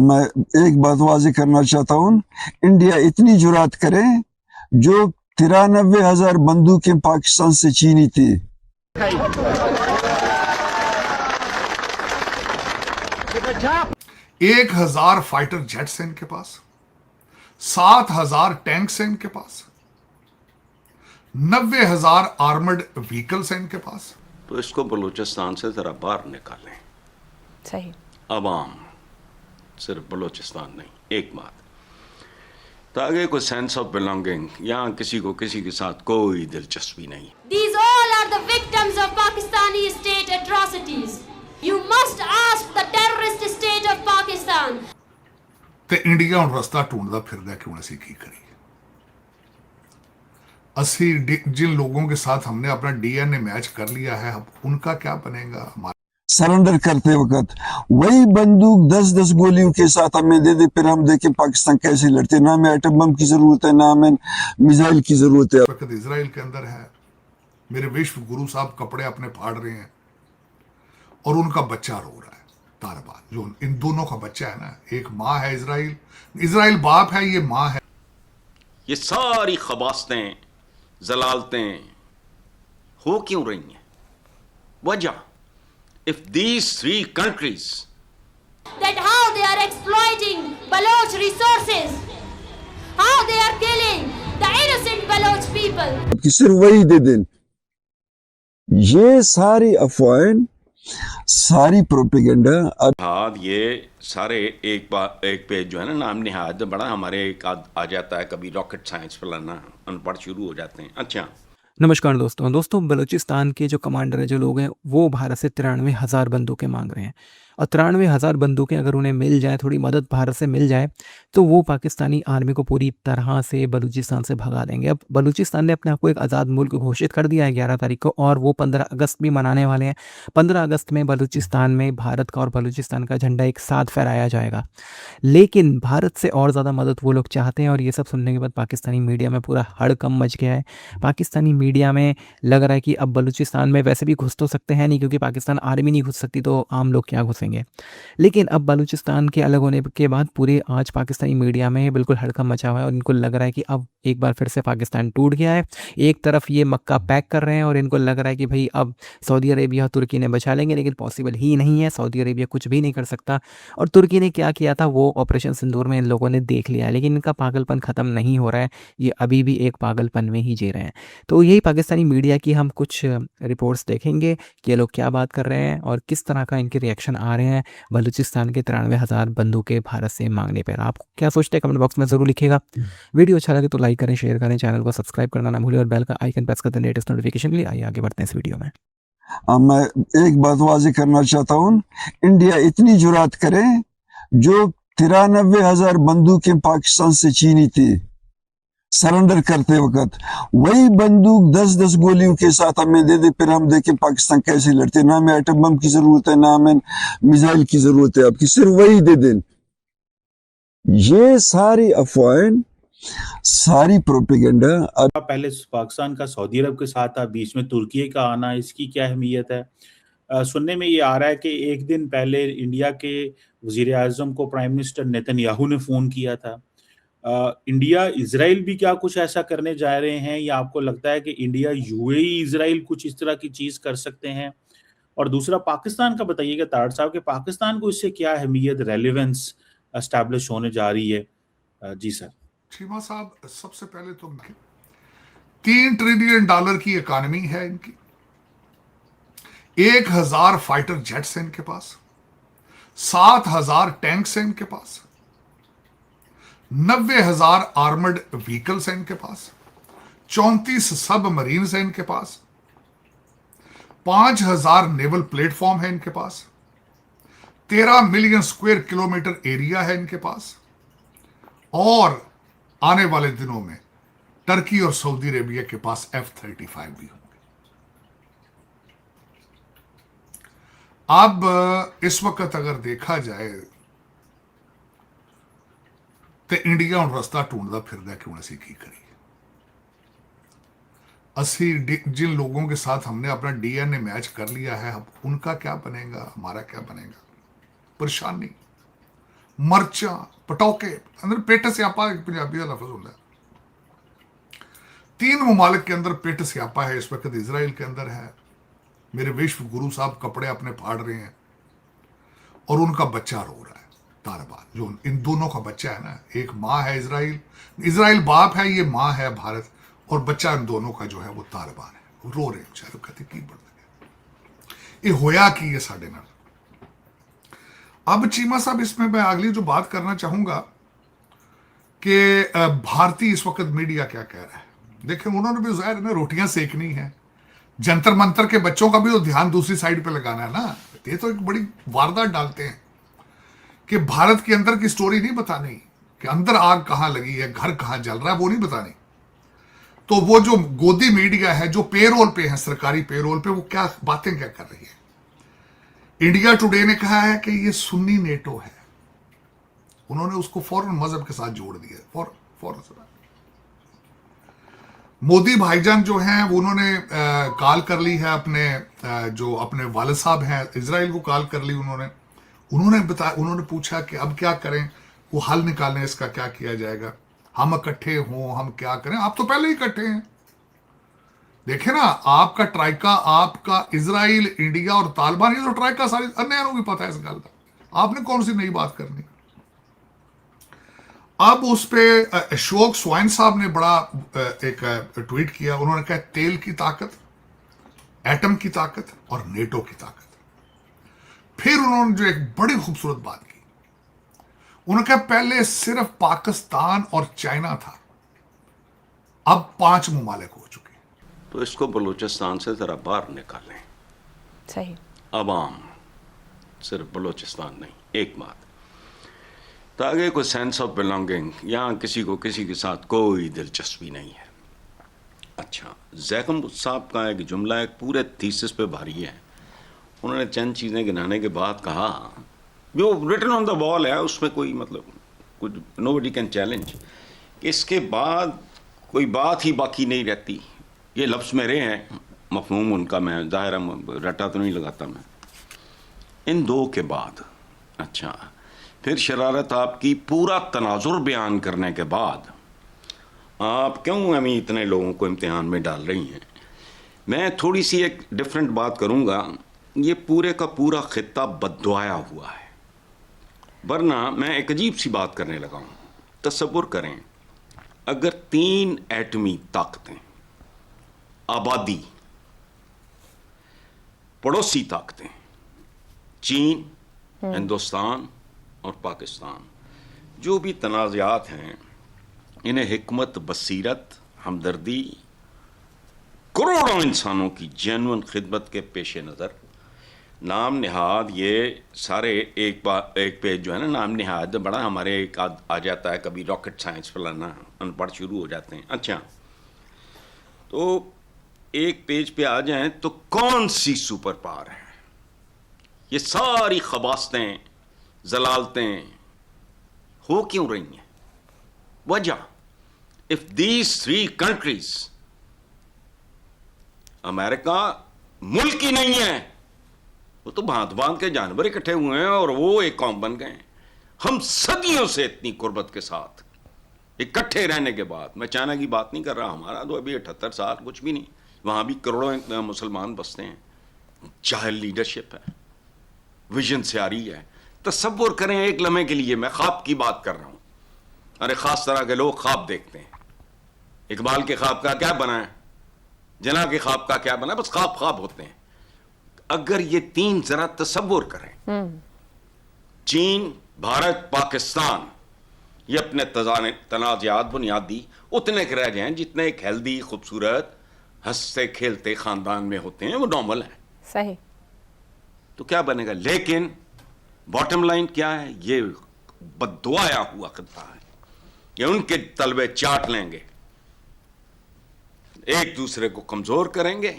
मैं एक बात वाज़ेह करना चाहता हूँ, इंडिया इतनी जुरात करे जो 93,000 बंदूकें पाकिस्तान से छीनी थी। 1,000 फाइटर जेट्स हैं इनके पास, 7,000 टैंक्स हैं इनके पास, 90,000 आर्मर्ड व्हीकल्स हैं इनके पास। तो इसको बलूचिस्तान से जरा बाहर निकालें। सही। अवाम, सिर्फ बलूचिस्तान नहीं, एक बात, ताकि कोई सेंस ऑफ बिलोंगिंग, यहाँ किसी को किसी के साथ कोई दिलचस्पी नहीं। These all are the victims of Pakistani state atrocities. You must ask the terrorist state of Pakistan. ਤੇ ਇੰਡੀਆ ਹੁਣ ਰਸਤਾ ਢੂੰਡਦਾ ਫਿਰਦਾ ਕਿ ਹੁਣ ਅਸੀਂ ਕੀ ਕਰੀਏ। जिन लोगों के साथ हमने अपना डीएनए मैच कर लिया है, अब उनका क्या बनेगा। हमारा सरेंडर करते वक्त वही बंदूक 10-10 गोलियों के साथ हमें दे दे, फिर हम देखें पाकिस्तान कैसे लड़ते। ना हमें एटम बम की जरूरत है, ना हमें मिसाइल की जरूरत है। वक्त इजराइल के अंदर है, मेरे विश्व गुरु साहब कपड़े अपने फाड़ रहे हैं और उनका बच्चा रो रहा है, तालिबान, जो इन दोनों का बच्चा है ना, एक माँ है इजराइल बाप है, ये माँ है। ये सारी खबासतें, जलालतें हो क्यों रही हैं? वजह, if these three countries That how they are exploiting Baloch resources, how they are killing the innocent Baloch people. कि सिर्फ वही दे दें। ये सारी अफवाहें, सारी प्रोपेगेंडा। हाँ, ये सारे एक पेज जो है ना, नाम निहायत बड़ा हमारे एक आ जाता है, कभी रॉकेट साइंस फलाना अनपढ़ शुरू हो जाते हैं। अच्छा, नमस्कार दोस्तों, बलूचिस्तान के जो कमांडर है, जो लोग हैं, वो भारत से 93,000 बंदूकें मांग रहे हैं। और 93,000 बंदूकें अगर उन्हें मिल जाए, थोड़ी मदद भारत से मिल जाए, तो वो पाकिस्तानी आर्मी को पूरी तरह से बलूचिस्तान से भगा देंगे। अब बलूचिस्तान ने अपने आप को एक आज़ाद मुल्क घोषित कर दिया है 11 तारीख को, और वो 15 अगस्त भी मनाने वाले हैं। 15 अगस्त में बलूचिस्तान में भारत का और बलूचिस्तान का झंडा एक साथ फहराया जाएगा। लेकिन भारत से और ज़्यादा मदद वो लोग चाहते हैं, और ये सब सुनने के बाद पाकिस्तानी मीडिया में पूरा हड़कंप मच गया है। पाकिस्तानी मीडिया में लग रहा है कि अब बलूचिस्तान में वैसे भी घुस तो सकते हैं नहीं, क्योंकि पाकिस्तान आर्मी नहीं घुस सकती, तो आम लोग क्या घुसेंगे। लेकिन अब बलूचिस्तान के अलग होने के बाद पूरे आज पाकिस्तानी मीडिया में बिल्कुल हड़कंप मचा हुआ है, और इनको लग रहा है कि अब एक बार फिर से पाकिस्तान टूट गया है। एक तरफ ये मक्का पैक कर रहे हैं, और इनको लग रहा है कि भाई अब सऊदी अरेबिया, तुर्की ने बचा लेंगे, लेकिन पॉसिबल ही नहीं है। सऊदी अरेबिया कुछ भी नहीं कर सकता, और तुर्की ने क्या किया था वो ऑपरेशन सिंदूर में इन लोगों ने देख लिया है। लेकिन इनका पागलपन ख़त्म नहीं हो रहा है, ये अभी भी एक पागलपन में ही जी रहे हैं। तो यही पाकिस्तानी मीडिया की हम कुछ रिपोर्ट्स देखेंगे कि ये लोग क्या बात कर रहे हैं और किस तरह का इनके रिएक्शन आ रहे हैं बलूचिस्तान के 93,000 बंदूकें भारत से मांगने पर। आप क्या सोचते हैं कमेंट बॉक्स में ज़रूर लिखिएगा। वीडियो अच्छा लगे तो लाइक करें, शेयर करें, चैनल को सब्सक्राइब करना ना भूलें, और बेल का आइकन प्रेस कर दें लेटेस्ट नोटिफिकेशन के लिए। आइए आगे बढ़ते हैं इस वीडियो में। मैं एक बात वाज़ेह करना चाहता हूँ, इंडिया इतनी जुरात करे जो 93,000 बंदूकें पाकिस्तान से छीनी थी, सरेंडर करते वक्त वही बंदूक 10-10 गोलियों के साथ हमें दे दे, फिर हम देखें पाकिस्तान कैसे लड़ते। ना हमें एटम बम की जरूरत है, ना हमें मिसाइल की जरूरत है। आपकी सिर्फ वही दे दें। ये सारी अफवाहें, सारी प्रोपेगेंडा। पहले पाकिस्तान का सऊदी अरब के साथ था, बीच में तुर्की का आना, इसकी क्या अहमियत है। सुनने में ये आ रहा है कि एक दिन पहले इंडिया के वजीर आज़म को प्राइम मिनिस्टर नेतन्याहू ने फ़ोन किया था। इंडिया इजराइल भी क्या कुछ ऐसा करने जा रहे हैं, या आपको लगता है कि इंडिया यूएई इजराइल कुछ इस तरह की चीज़ कर सकते हैं। और दूसरा पाकिस्तान का बताइएगा ताड़ साहब, कि पाकिस्तान को इससे क्या अहमियत, रेलेवेंस एस्टैब्लिश होने जा रही है। जी सर। चीमा साहब, सबसे पहले तो $3 ट्रिलियन की इकॉनमी है इनकी, 1,000 फाइटर जेट्स हैं इनके पास, 7,000 टैंक्स हैं इनके पास, 90,000 आर्मर्ड व्हीकल्स हैं इनके पास, 34 सब मरीन्स हैं इनके पास, 5,000 नेवल प्लेटफॉर्म है इनके पास, 13 मिलियन स्क्वायर किलोमीटर एरिया है इनके पास, और आने वाले दिनों में टर्की और सऊदी अरेबिया के पास F-35 भी होंगे। अब इस वक्त अगर देखा जाए तो इंडिया ਹੁਣ ਰਸਤਾ ਢੂੰਡਦਾ ਫਿਰਦਾ कि ਹੁਣ ਅਸੀਂ ਕੀ ਕਰੀਏ। जिन लोगों के साथ हमने अपना डीएनए मैच कर लिया है, अब उनका क्या बनेगा, हमारा क्या बनेगा। परेशानी, ਮਰਚਾਂ, ਪਟੌਕੇ, अंदर पेट स्यापा एक पंजाबी का लफ्ज होता है। 3 ममालिक के अंदर पेट स्यापा है इस वक्त। इजराइल के अंदर है, मेरे विश्व गुरु साहब कपड़े अपने फाड़ रहे हैं और उनका बच्चा रो रहा है, तालिबान। जो इन दोनों का बच्चा है ना, एक माँ है इजराइल बाप है, ये माँ है भारत, और बच्चा इन दोनों का जो है वो तालिबान है। वो रो रहे हैं बेचारे, कहते की बढ़ गया, ये होया कि ये साढ़े नाल। अब चीमा साहब, इसमें मैं अगली जो बात करना चाहूंगा कि भारतीय इस वक्त मीडिया क्या कह रहा है। देखें, उन्होंने भी जाहिर है ना रोटियां सेकनी है, जंतर मंतर के बच्चों का भी तो ध्यान दूसरी साइड पे लगाना है ना। ये तो एक बड़ी वारदात डालते हैं कि भारत के अंदर की स्टोरी नहीं बतानी, कि अंदर आग कहां लगी है, घर कहां जल रहा है, वो नहीं बतानी। तो वो जो गोदी मीडिया है, जो पेरोल पे है, सरकारी पेरोल पे, वो क्या बातें क्या कर रही है। इंडिया टुडे ने कहा है कि ये सुन्नी नेटो है, उन्होंने उसको फौरन मजहब के साथ जोड़ दिया, फौरन। मोदी भाईजान जो हैं उन्होंने कॉल कर ली है अपने वालिद साहब हैं इजराइल को कॉल कर ली उन्होंने पूछा कि अब क्या करें, वो हल निकालें, इसका क्या किया जाएगा, हम इकट्ठे हों, हम क्या करें। आप तो पहले ही इकट्ठे हैं, देखे ना, आपका ट्राइका, आपका इजराइल, इंडिया और तालिबान, ये तो ट्राइका सारी अन्य को भी पता है इस गल का, आपने कौन सी नई बात करनी। अब उस पे अशोक स्वाइन साहब ने बड़ा एक ट्वीट किया, उन्होंने कहा तेल की ताकत, एटम की ताकत और नेटो की ताकत। फिर उन्होंने जो एक बड़ी खूबसूरत बात की, उन्होंने कहा पहले सिर्फ पाकिस्तान और चाइना था, अब 5 ममालिक हो चुके। तो इसको बलूचिस्तान से जरा बाहर निकालें। सही। अवाम, सिर्फ बलूचिस्तान नहीं, एक बात, ताकि कोई सेंस ऑफ बिलोंगिंग, यहाँ किसी को किसी के साथ कोई दिलचस्पी नहीं है। अच्छा, जैकम साहब का एक जुमला एक पूरे थीसिस पे भारी है। उन्होंने चंद चीज़ें गिनाने के बाद कहा, जो रिटन ऑन द वॉल है, उसमें कोई मतलब कुछ नोबडी कैन चैलेंज, कि इसके बाद कोई बात ही बाकी नहीं रहती। ये लफ्ज़ मेरे हैं, मफहूम उनका मैं ज़ाहिर रटा तो नहीं लगाता मैं। इन 2 के बाद अच्छा, फिर शरारत आपकी पूरा तनाजुर बयान करने के बाद आप क्यों हमें इतने लोगों को इम्तिहान में डाल रही हैं। मैं थोड़ी सी एक डिफरेंट बात करूंगा। ये पूरे का पूरा खित्ता बद्दुआया हुआ है, वरना मैं एक अजीब सी बात करने लगा हूँ। तसव्वुर करें, अगर 3 एटमी ताकतें, आबादी, पड़ोसी ताकतें, चीन, हिंदुस्तान और पाकिस्तान, जो भी तनाज़ात हैं, इन्हें हिकमत, बसीरत, हमदर्दी, करोड़ों इंसानों की जेन्युइन खिदमत के पेश नज़र नाम निहाद, ये सारे एक पेज जो है ना, नाम निहाद बड़ा हमारे एक आ जाता है, कभी रॉकेट साइंस फलाना, अनपढ़ शुरू हो जाते हैं। अच्छा, तो एक पेज पे आ जाएं तो कौन सी सुपर पावर है, ये सारी खबासतें, जलालतें हो क्यों रही हैं। वजह, इफ दीज 3 कंट्रीज, अमेरिका मुल्क ही नहीं है, वो तो भांत भांत के जानवर इकट्ठे हुए हैं और वो एक कौम बन गए हैं। हम सदियों से इतनी कुर्बत के साथ इकट्ठे रहने के बाद, मैं चाइना की बात नहीं कर रहा, हमारा तो अभी 78 साल कुछ भी नहीं, वहां भी करोड़ों मुसलमान बसते हैं, जाहिल लीडरशिप है, विजन से आ रही है। तसव्वुर करें एक लम्हे के लिए, मैं ख्वाब की बात कर रहा हूं। अरे खास तरह के लोग ख्वाब देखते हैं। इकबाल के ख्वाब का क्या बना है, जना के ख्वाब का क्या बना है, बस ख्वाब ख्वाब होते हैं। अगर ये 3 जरा तसव्वुर करें, चीन, भारत, पाकिस्तान, ये अपने तनाज़ात बुनियादी उतने के रह जाएं जितने एक हेल्दी, खूबसूरत, हंसते खेलते खानदान में होते हैं, वो नॉर्मल है। सही। तो क्या बनेगा। लेकिन बॉटम लाइन क्या है, ये बद्दुआया हुआ खित्ता है, ये उनके तलबे चाट लेंगे, एक दूसरे को कमजोर करेंगे,